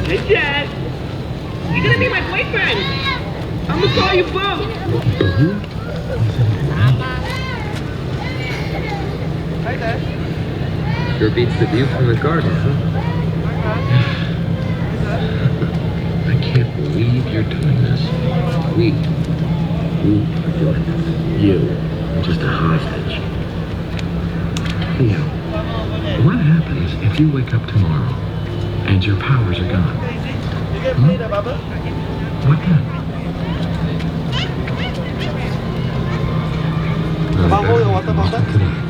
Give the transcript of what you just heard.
Hey, Dad. You're gonna be my boyfriend. I'm gonna call you Bo. Hi, Dad. Sure beats the view from the garden, huh? I can't believe you're doing this. We are doing this. You are just a hostage. Theo, what happens if you wake up tomorrow and your powers are gone? What then? Bubble, water bottle? Today.